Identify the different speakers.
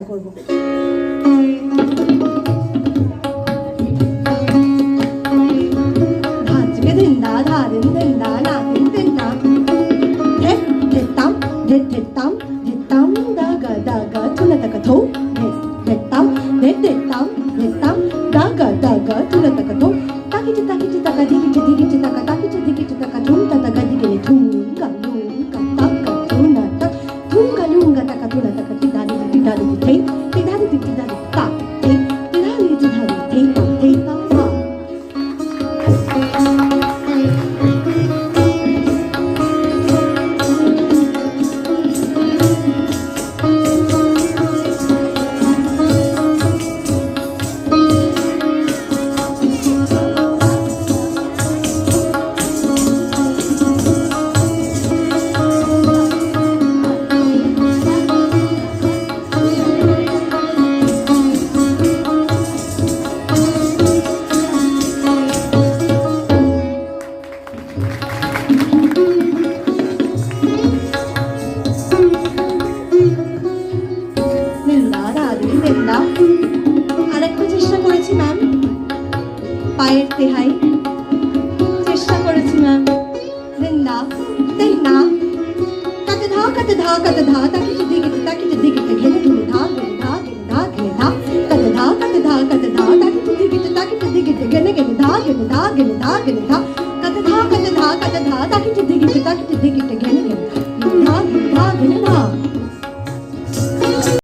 Speaker 1: করব। ধাজকে ধিন্দা ধাদিন ধিন্দা নাদিন ধিন্দা ধেত ধেতাম ধেত ধেতাম ধেতাম দাগা দাগা তুলা তাকা থো ধেত ধেতাম ধেত ধেতাম ধেতাম দাগা দাগা তুলা তাকা থো তাকিচে তাকিচে তাকা দিগিচে দিগিচে তাকা তাকিচে দিগিচে তাকা ঝুম তাকা দিগিলে ঝুম গালু কাতাকা ঝুনা তাক ঝুম গালু গাতাকা তুলা তাকা তিদাদি তিদাদি থে তিদাদি তিদাদি তা থে তিদাদি তিদাদি থে তা থে তা মা আরেকটু চেষ্টা করেছি ম্যাম, পায়ের তেহাই চেষ্টা করেছি ম্যাম। নিন্দা তেহনা কাতে ধা কাতে ধা কাতে ধা তাকিচে দিগিচে তাকিচে দিগিচে ঘেনে ঘেনে ধা ঘেনে ধা ঘেনে ধা ঘেনে ধা কাতে ধা কাতে ধা কাতে ধা তাকিচে দিগিচে তাকিচে দিগিচে ঘেনে ঘেনে ধা ঘেনে ধা ঘেনে ধা ঘেনে ধা